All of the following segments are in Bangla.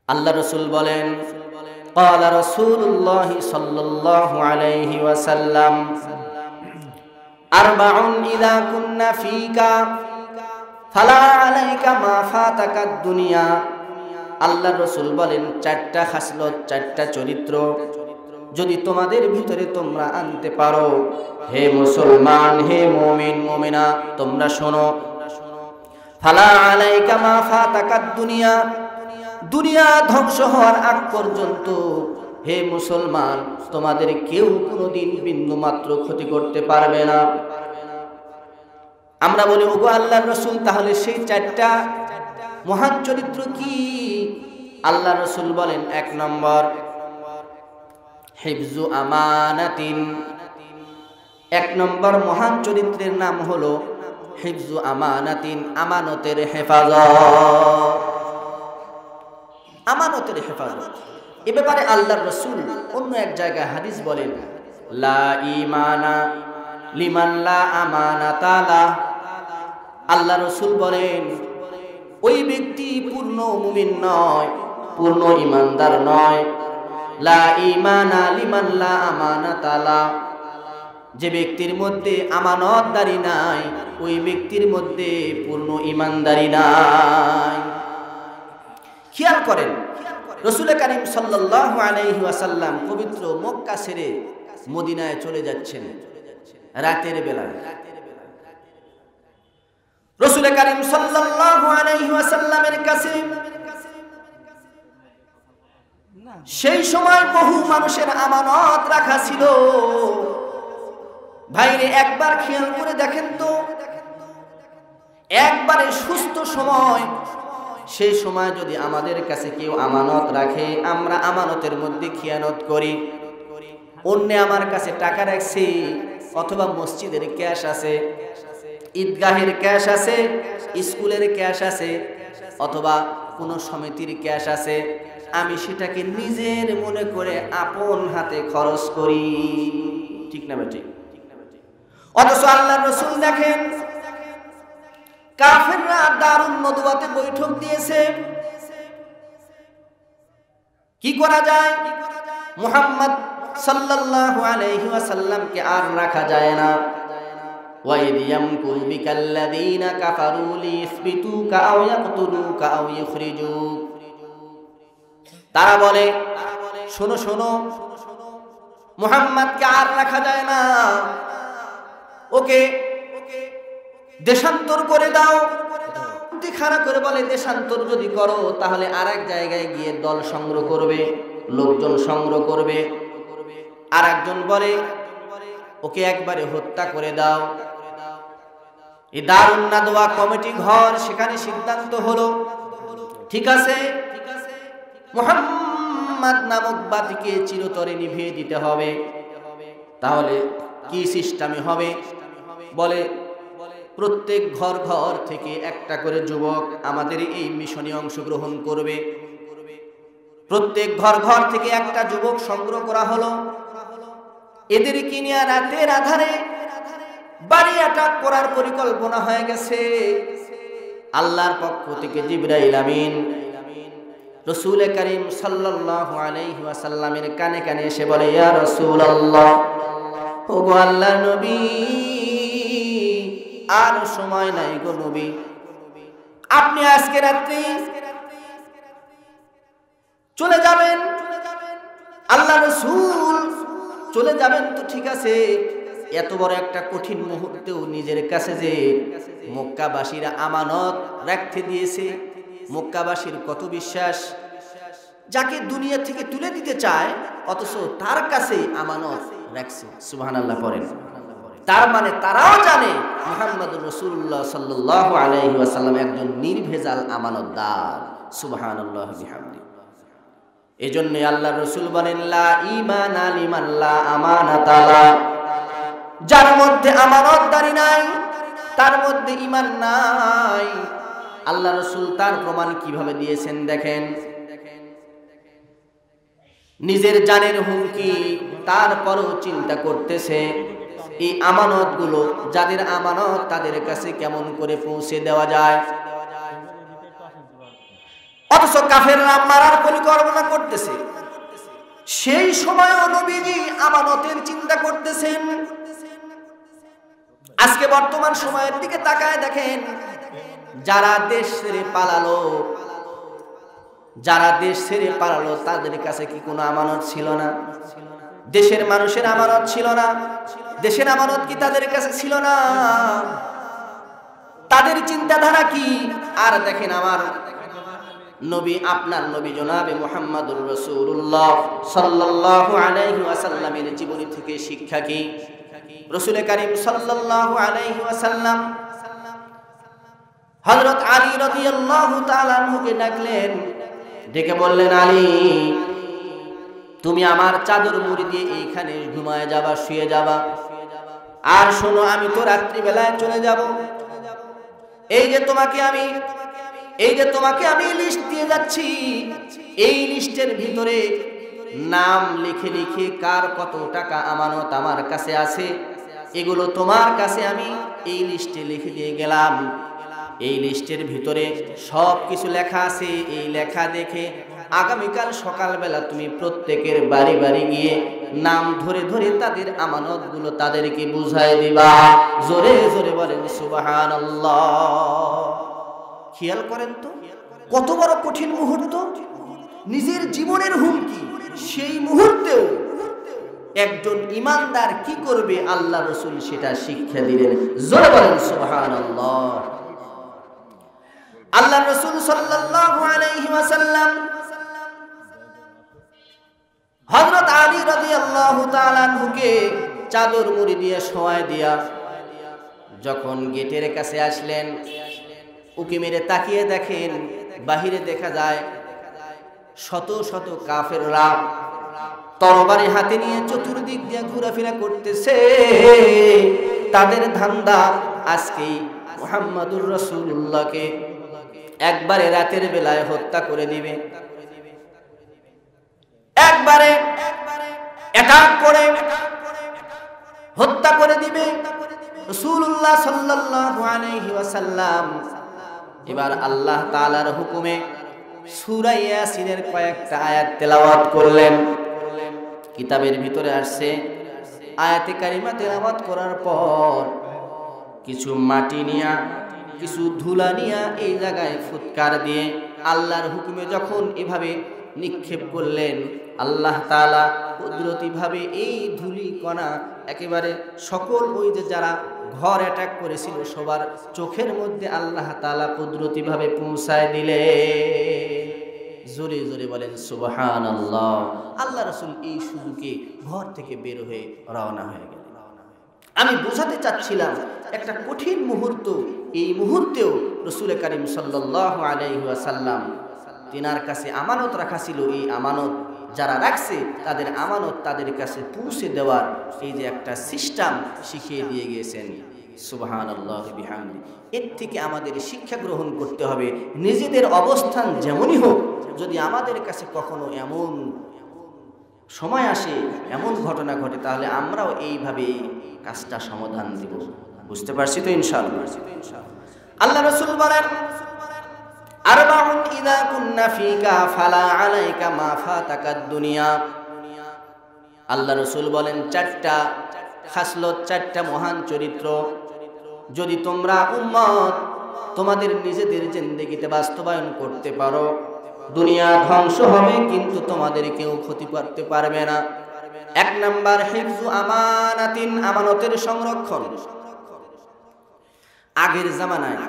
আল্লাহ রাসূল বলেন, ক্বালা রাসূলুল্লাহ সাল্লাল্লাহু আলাইহি ওয়াসাল্লাম, আরবাউন ইযা কুন্না ফীকা ফালা আলাইকা মা ফাতাকাদ দুনিয়া। আল্লাহ রাসূল বলেন, চারটা খাসলত, চারটা চরিত্র যদি তোমাদের ভিতরে তোমরা আনতে পারো, হে মুসলমান, হে মুমিন মুমিনা, তোমরা শোনো। ফালা আলাইকা মা ফাতাকাদ দুনিয়া, দুনিয়া ধ্বংস হওয়ার আগ পর্যন্ত হে মুসলমান তোমাদের কেউ কোনোদিন বিন্দু মাত্র ক্ষতি করতে পারবে না। আমরা বলি, ওগো আল্লাহর রাসূল, তাহলে সেই চারটা মহান চরিত্র কি? আল্লাহর রাসূল বলেন, এক নম্বর হিফজু আমানাতিন। এক নম্বর মহান চরিত্রের নাম হলো হিফজু আমানাতিন, আমানতের হেফাজত। আমানতের হেফাজত। এ ব্যাপারে আল্লাহর রাসূল অন্য এক জায়গায় হাদিস বলেন, লা ঈমানা লিমান লা আমানাতা লা। আল্লাহর রাসূল বলেন, ওই ব্যক্তি পূর্ণ মুমিন নয়, পূর্ণ ঈমানদার নয়। লা ঈমানা লিমান লা আমানাতা লা, যে ব্যক্তির মধ্যে আমানতদারি নাই, ওই ব্যক্তির মধ্যে পূর্ণ ঈমানদারি নাই। খেয়াল করেন, রাসূল কারীম সাল্লাল্লাহু আলাইহি ওয়াসাল্লাম পবিত্র মক্কা ছেড়ে মদিনায় চলে যাচ্ছেন রাতের বেলা। রাসূল কারীম সাল্লাল্লাহু আলাইহি ওয়াসাল্লামের কাছে সেই সময় বহু মানুষের আমানত রাখা ছিল। ভাইরে, একবার খেয়াল করে দেখেন তো, একবারে সুস্থ সময়, সেই সময় যদি আমাদের কাছে কেউ আমানত রাখে, আমরা আমানতের মধ্যে খিয়ানত করি। অন্য আমার কাছে টাকা রাখছি, অথবা মসজিদের ক্যাশ আছে, ঈদগাহের ক্যাশ আছে, স্কুলের ক্যাশ আছে, অথবা কোনো সমিতির ক্যাশ আছে, আমি সেটাকে নিজের মনে করে আপন হাতে খরচ করি। ঠিক না বেটি? অথচ আল্লাহর রাসূল দেখেন, কাফেররা দারুন নদওয়াতে বৈঠক দিয়েছে। কি করা যায়? মুহাম্মদ সাল্লাল্লাহু আলাইহি ওয়াসাল্লামকে আর রাখা যায় না। ওয়া ইয ইয়ামকুরু বিকাল্লাযীনা কাফারু লিইসবিতুকা আও ইয়াকতুলুকা আও ইখরিজুক। তারা বলে, শোনো শোনো, মুহাম্মদকে আর রাখা যায় না, ওকে দেশান্তর করে দাও। খারাপ করে বলে, দেশান্তর যদি করো তাহলে আর এক জায়গায় গিয়ে দল সংগ্রহ করবে, লোকজন সংগ্রহ করবে। আর একজন বলে, ওকে একবারে হত্যা করে দাও। এই দারুন নাদওয়া কমিটি ঘর, সেখানে সিদ্ধান্ত হলো, ঠিক আছে, মুহাম্মদ নামক বাতিকে চিরতরে নিভিয়ে দিতে হবে। তাহলে কি সিস্টেমে হবে? বলে, প্রত্যেক ঘর ঘর থেকে একটা করে যুবক আমাদের এই মিশনে অংশগ্রহণ করবে। প্রত্যেক ঘর ঘর থেকে একটা যুবক সংগ্রহ করা হলো। এদেরকে নিয়ে রাতের আধারে বাড়ি অ্যাটাক করার পরিকল্পনা হয়ে গেছে। আল্লাহর পক্ষ থেকে জিবরাইল আমিন রাসূল কারীম সাল্লাল্লাহু আলাইহি ওয়াসাল্লামের কানে কানে এসে বলে, ইয়া রাসূলুল্লাহ, ওগো আল্লাহর নবী, আর সময় নাই গো নবী, আপনি আজকে রাত্রি চলে যাবেন। আল্লাহ রাসূল চলে যাবেন তো ঠিক আছে, এত বড় একটা কঠিন মুহূর্তেও নিজের কাছে যে মক্কাবাসীরা আমানত রাখতে দিয়েছে, মক্কাবাসীর কত বিশ্বাস, যাকে দুনিয়া থেকে তুলে দিতে চায় অথচ তার কাছে আমানত রাখছে। সুবহানাল্লাহ পড়েন। তার মানে তারাও জানে মুহাম্মদুর রাসূলুল্লাহ সাল্লাল্লাহু আলাইহি ওয়াসাল্লাম একজন নির্ভেজাল আমানতদার। সুবহানাল্লাহ বিহামদি। এজন্য আল্লাহর রাসূল বলেন, লা ঈমানা লিমান লা আমানাতা লা, যার মধ্যে আমানতদারি নাই তার মধ্যে ঈমান নাই। আল্লাহ রাসূল তার প্রমাণ কিভাবে দিয়েছেন দেখেন। নিজের জানের হুমকি, তারপরও চিন্তা করতেছে এই আমানতগুলো, যাদের আমানত তাদের কাছে কেমন করে পৌঁছে দেওয়া যায়। অথচ কাফেররা মারার পরিকল্পনা করতেছে। সেই সময়ও নবীজি আমানতের চিন্তা করতেছেন। আজকে বর্তমান সময়ের দিকে তাকায় দেখেন, যারা দেশ ছেড়ে পালালো, তাদের কাছে কি কোনো আমানত ছিল না? দেশের মানুষের আমানত ছিল না? দেশের আমানত কি তাদের কাছে ছিল না? তাদের চিন্তাধারা কি? আর দেখেন আমার নবী, আপনার নবী জনাবে মুহাম্মদুর রাসূলুল্লাহ সাল্লাল্লাহু আলাইহি ওয়াসাল্লামের জীবনী থেকে শিক্ষা কি? রাসূল কারীম সাল্লাল্লাহু আলাইহি ওয়াসাল্লাম হযরত আলী রাদিয়াল্লাহু তাআলা আনহুকে ডাকলেন, ডেকে বললেন, আলী, তুমি আমার চাদর মুড়ি দিয়ে এইখানে ঘুমায় যাবা, শুয়ে যাবা। আর শোনো, আমি তো রাত্রি বেলায় চলে যাব। এই যে তোমাকে আমি লিস্ট দিয়ে যাচ্ছি, এই লিস্টের ভিতরে নাম লিখে লিখে কার কত টাকা আমানত আমার কাছে আছে, এগুলো তোমার কাছে আমি এই লিস্টে লিখে দিয়ে গেলাম। এই লিস্টের ভিতরে সব কিছু লেখা আছে। এই লেখা দেখে আগামীকাল সকালবেলা তুমি প্রত্যেকের বাড়ি বাড়ি গিয়ে নাম ধরে ধরে তাদের আমানতগুলো তাদেরকে বুঝাই দিবা। জোরে জোরে বলেন সুবহানাল্লাহ। খেয়াল করেন তো, কত বড় কঠিন মুহূর্ত, নিজের জীবনের হুমকি। সেই মুহূর্তেও একজন ইমানদার কি করবে, আল্লাহ রাসূল সেটা শিক্ষা দিলেন। জোরে বলেন সুবহানাল্লাহ। আল্লাহ রাসূল সাল্লাল্লাহু আলাইহি ওয়াসাল্লাম হযরত আলী রাদিয়াল্লাহু তাআলা আনহুকে চাদর মুড়ি দিয়ে শোয়ায় দিয়া যখন গেটের কাছে আসলেন, উকি মেরে তাকিয়ে দেখেন, বাহিরে দেখা যায় শত শত কাফেররা তরবারি হাতে নিয়ে চতুর্দিক দিয়ে ঘোরাফেরা করতেছে। তাদের ধান্দা আজকে মুহাম্মদুর রাসূলুল্লাহকে একবারে রাতের বেলায় হত্যা করে দিবে, একবারে অ্যাটাক করে হত্যা করে দিবে রাসূলুল্লাহ সাল্লাল্লাহু আলাইহি ওয়াসাল্লাম। এবার আল্লাহ তাআলার হুকুমে সূরা ইয়াসিনের কয়েকটা আয়াত তেলাওয়াত করলেন। কিতাবের ভিতরে আসছে, আয়াতে কারিমা তেলাওয়াত করার পর কিছু মাটি নিয়া, কিছু ধুলা নিয়া এই জায়গায় ফুৎকার দিয়ে আল্লাহর হুকুমে যখন এভাবে নিক্ষেপ করলেন, আল্লাহ তাআলা কুদরতিভাবে এই ধুলি কণা একেবারে সকল ওই যে যারা ঘর অ্যাটাক করেছিল সবার চোখের মধ্যে আল্লাহ তাআলা কুদরতিভাবে পৌঁছায় দিলে। জোরে জোরে বলেন সুবহানাল্লাহ। আল্লাহ রাসূল এই সুযোগে ঘর থেকে বের হয়ে রওনা হয়ে গেলেন। আমি বোঝাতে চাচ্ছিলাম, একটা কঠিন মুহূর্ত, এই মুহূর্তেও রাসূল কারীম সাল্লাল্লাহু আলাইহি ওয়াসাল্লাম তিনার কাছে আমানত রাখা ছিল। এই আমানত যারা রাখছে তাদের আমানত তাদের কাছে পৌঁছে দেওয়ার এই যে একটা সিস্টেম শিখিয়ে দিয়ে গিয়েছেন। সুবহানাল্লাহি বিহামদি। এর থেকে আমাদের শিক্ষা গ্রহণ করতে হবে। নিজেদের অবস্থান যেমনই হোক, যদি আমাদের কাছে কখনো এমন সময় আসে, এমন ঘটনা ঘটে, তাহলে আমরাও এইভাবে কাজটা সমাধান দিব। বুঝতে পারছি তো ইনশাআল্লাহ? আল্লাহ রাসূল বলেন, আরবাউন ইযা কুন্না ফিকা ফালা আলাইকা মা ফাতাকাদ দুনিয়া। আল্লাহ রাসূল বলেন, চারটা খাসলত, চারটা মহান চরিত্র যদি তোমরা উম্মত তোমাদের নিজেদের জিন্দেগিতে বাস্তবায়ন করতে পারো, দুনিয়া ধ্বংস হবে কিন্তু তোমাদের কেউ ক্ষতি করতে পারবে না। এক নাম্বার, হিফজু আমানাতিন, আমানতের সংরক্ষণ। আগের জামানায়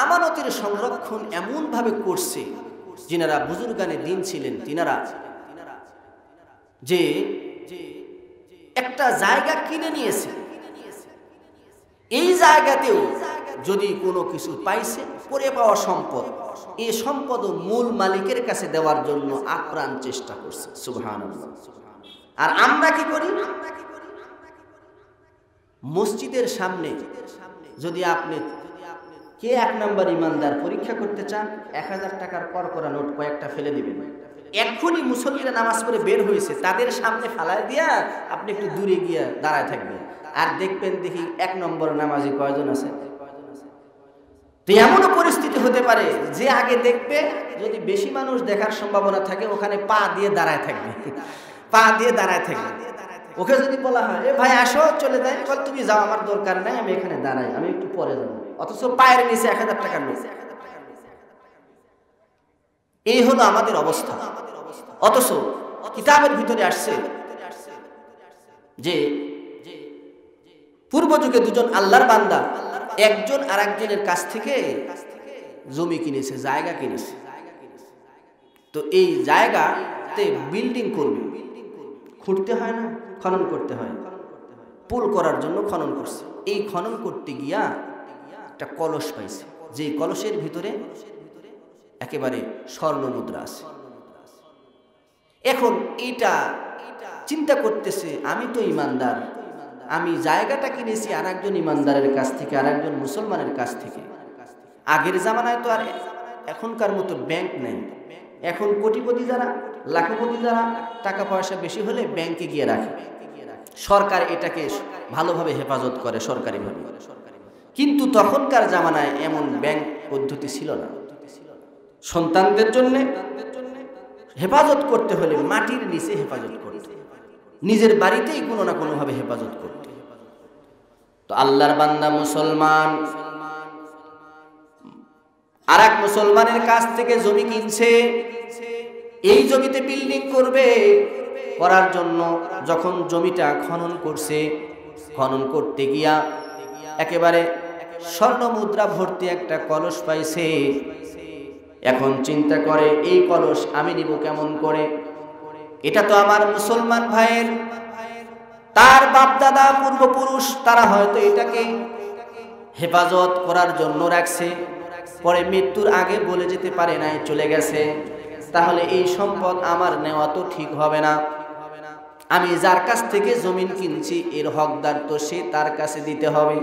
আমানতের সংরক্ষণ এমন ভাবে করছে, যিনারা বুজুর্গানে দিন ছিলেন, তিনারা যে একটা জায়গা কিনে নিয়েছে, এই জায়গাতেও যদি কোনো কিছু পাইছে, পরে পাওয়া সম্পদ, এই সম্পদ মূল মালিকের কাছে দেওয়ার জন্য আপ্রাণ চেষ্টা করছে। সুবহানাল্লাহ। আর আমরা কি করি? মসজিদের সামনে যদি আপনি কে এক নাম্বার ইমানদার পরীক্ষা করতে চান, 1000 টাকার করা নোট কয়েকটা ফেলে দিবেন। এখনই মুসল্লিরা নামাজ পড়ে বের হয়েছে, তাদের সামনে ফালায় দিয়া আপনি একটু দূরে গিয়ে দাঁড়ায় থাকবেন, আর দেখবেন দেখি 1 নম্বর নামাজি কয়জন আছে। তো এমনও পরিস্থিতি হতে পারে যে আগে দেখবে, যদি বেশি মানুষ দেখার সম্ভাবনা থাকে ওখানে পা দিয়ে দাঁড়ায় থাকবে, পা দিয়ে দাঁড়ায় থাকবে। ওকে যদি বলা হয় এ ভাই আসো, চলে যায়, বল তুমি যাও, আমার দরকার নাই, আমি এখানে দাঁড়াই, আমি একটু পরে যাবো, অথচ পায়ের নিচে 1000 টাকার নোট। এই হলো আমাদের অবস্থা। অথচ কিতাবের ভিতরে আসছে যে পূর্ব যুগে দুজন আল্লাহর বান্দা একজন আর একজনের কাছ থেকে জমি কিনেছে, জায়গা কিনেছে। তো এই জায়গাতে বিল্ডিং করবে, খুঁড়তে হয় না, খনন করতে হয়, পুল করার জন্য খনন করছে। এই খনন করতে গিয়া একটা কলস পাইছে, যে কলসের ভিতরে একেবারে স্বর্ণ মুদ্রা আছে। এখন এইটা চিন্তা করতেছে, আমি তো ইমানদার, আমি জায়গাটা কিনেছি আর একজন ইমানদারের কাছ থেকে, আর একজন মুসলমানের কাছ থেকে। আগের জামানায় তো আর এখনকার মতো ব্যাংক নেই। এখন কোটিপতি যারা, লাখপতি যারা, টাকা পয়সা বেশি হলে ব্যাংকে গিয়ে রাখে, সরকার এটাকে ভালোভাবে হেফাজত করে সরকারিভাবে। কিন্তু তখনকার জামানায় এমন ব্যাংক পদ্ধতি ছিল না। সন্তানদের জন্য হেফাজত করতে হলে মাটির নিচে হেফাজত করতে, নিজের বাড়িতেই কোনো না কোনোভাবে হেফাজত করতে। তো আল্লাহর বান্দা মুসলমান আর এক মুসলমানের কাছ থেকে জমি কিনছে, এই জমিতে বিল্ডিং করবে। করার জন্য যখন জমিটা খনন করছে, খনন করতে গিয়া একেবারে স্বর্ণ মুদ্রা ভর্তি একটা কলস পাইছে। এখন চিন্তা করে এই কলস আমি নিব কেমন করে? এটা তো আমার মুসলমান ভাইয়ের, তার বাপ দাদা পূর্বপুরুষ তারা হয়তো এটাকে হেফাজত করার জন্য রাখছে, পরে মৃত্যুর আগে বলে যেতে পারে নাই, চলে গেছে। তাহলে এই সম্পদ আমার নেওয়া তো ঠিক হবে না। আমি যার কাছ থেকে জমিন কিনছি এর হকদার তো সে, তার কাছে দিতে হবে।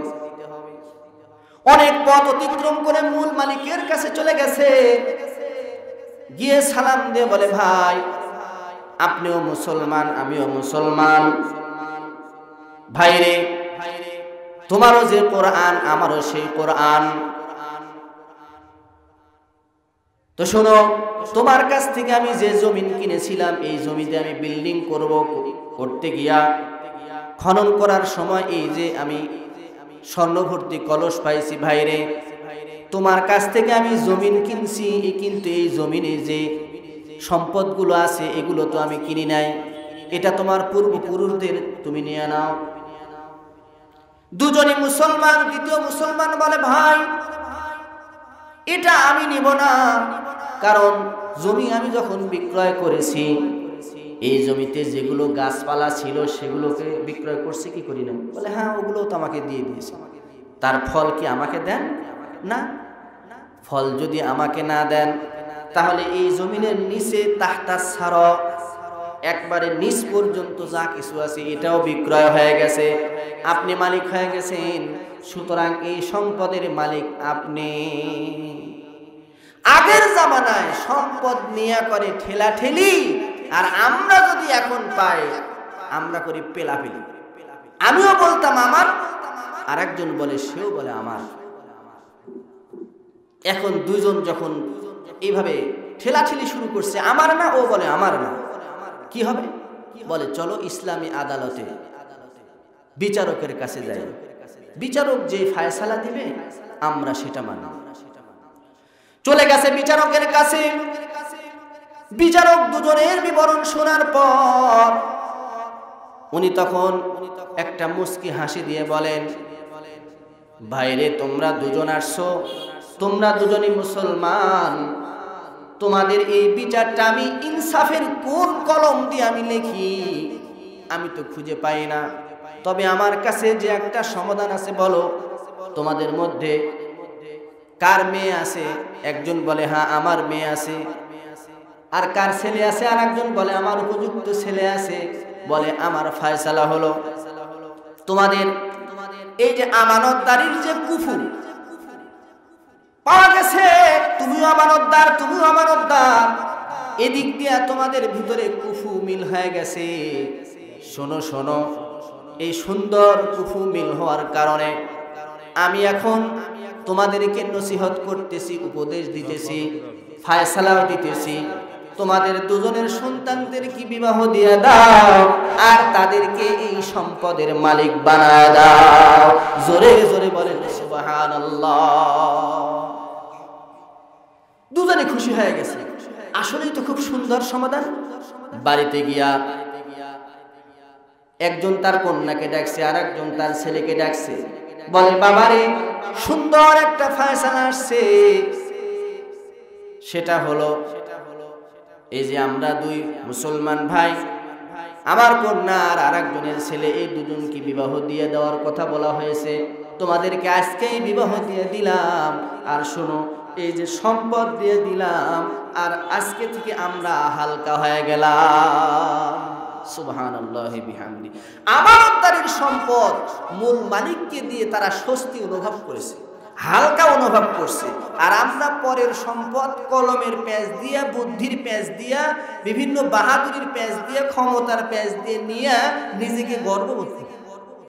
অনেক পথ অতিক্রম করে মূল মালিকের কাছে চলে গেছে, গিয়ে সালাম দিয়ে বলে ভাই আপনিও মুসলমান, আমিও মুসলমান, ভাইরে তোমারও যে কোরআন আমারও সেই কোরআন, তো শোনো তোমার কাছ থেকে আমি যে জমিন কিনেছিলাম এই জমিতে আমি বিল্ডিং করতে গিয়া খনন করার সময় এই যে আমি স্বর্ণভর্তি কলস পাইছি, ভাইরে তোমার কাছ থেকে আমি জমিন কিনছি, কিন্তু এই জমিনে যে সম্পদগুলো আছে এগুলো তো আমি কিনি নাই, এটা তোমার পূর্বপুরুষদের, তুমি নিয়ে নাও। দুজনই মুসলমান। দ্বিতীয় মুসলমান বলে ভাই এটা আমি নিব না, কারণ জমি আমি যখন বিক্রয় করেছি এই জমিতে যেগুলো গাছপালা ছিল সেগুলোকে বিক্রয় করছি, কি করি না? বলে হ্যাঁ ওগুলো তো আমাকে দিয়ে দিয়েছে, তার ফল কি আমাকে দেন না? ফল যদি আমাকে না দেন তাহলে এই জমিনের নিচে তাহতা সার, একবারে নিচ পর্যন্ত যা কিছু আছে এটাও বিক্রয় হয়ে গেছে, আপনি মালিক হয়ে গেছেন, সুতরাং এই সম্পদের মালিক আপনি। আগের জামানায় সম্পদ নিয়ে করে ঠেলাঠেলি, আর আমরা যদি এখন পাই আমরা করি পেলাপেলি। আমিও বলতাম আমার, আর একজন বলে সেও বলে আমার। এখন দুজন যখন এইভাবে ঠেলাঠেলি শুরু করছে, আমার না, ও বলে আমার না, কি হবে? বলে চলো ইসলামী আদালতে বিচারকের কাছে যাই, বিচারক যে ফায়সালা দিবে আমরা সেটা মানি। চলে গেছে বিচারকের কাছে। বিচারক দুজনের বিবরণ শোনার পর উনি তখন একটা মুস্কি হাসি দিয়ে বলেন, ভাইরে তোমরা দুজন আসছো, তোমরা দুজনই মুসলমান, তোমাদের এই বিচারটা আমি ইনসাফের কোন কলম দিয়ে আমি লিখি আমি তো খুঁজে পাই না, তবে আমার কাছে যে একটা সমাধান আছে, বলো তোমাদের মধ্যে কার মেয়ে আছে? একজন বলে হ্যাঁ আমার মেয়ে আছে। আর কার ছেলে আছে? আর একজন বলে আমার উপযুক্ত ছেলে আছে। বলে আমার ফয়সালা হলো, তোমাদের এই যে আমানতদারির যে কুফু পাওয়া গেছে, তুমিও আমানতদার, তুমিও আমানতদার, এদিক দিয়ে তোমাদের ভিতরে কুফু মিল হয়ে গেছে। শোনো শোনো, এই সুন্দর কুফু মিল হওয়ার কারণে আমি এখন তোমাদেরকে নসিহত করতেছি, উপদেশ দিতেছি, ফায়সালাও দিতেছি। তোমাদের দুজনের সন্তানদেরকে বিবাহ দিয়ে দাও আর তাদেরকে এই সম্পদের মালিক বানায় দাও। জোরে জোরে বলেন সুবহানাল্লাহ। দুজনে খুশি হয়ে গেছে। আসলেই তো খুব সুন্দর সমাধান। বাড়িতে গিয়া একজন তার কন্যাকে ডাকছে, আর একজন তার ছেলেকে ডাকছে। বলে, বাবারে, সুন্দর একটা ফয়সালা আসছে। সেটা হলো এই যে আমরা দুই মুসলমান ভাই, আমার কন্যা আর আরেকজনের ছেলে, এই দুজনকে বিবাহ দিয়ে দেওয়ার কথা বলা হয়েছে। তোমাদেরকে আজকেই বিবাহ দিয়ে দিলাম, আর শোনো, এই যে সম্পদ দিয়ে দিলাম, আর আজকে থেকে আমরা হালকা হয়ে গেলাম। সুবহানাল্লাহি বিহামদি। আমানতদারির সম্পদ মূল মালিককে দিয়ে তারা স্বস্তি অনুভব করেছে, হালকা অনুভব করছে। আর আমরা পরের সম্পদ কলমের পেঁচ দিয়া, বুদ্ধির পেঁচ দিয়া, বিভিন্ন বাহাদুরির পেঁচ দিয়া, ক্ষমতার পেঁচ দিয়ে নিয়ে নিজেকে গর্ববোধ করি।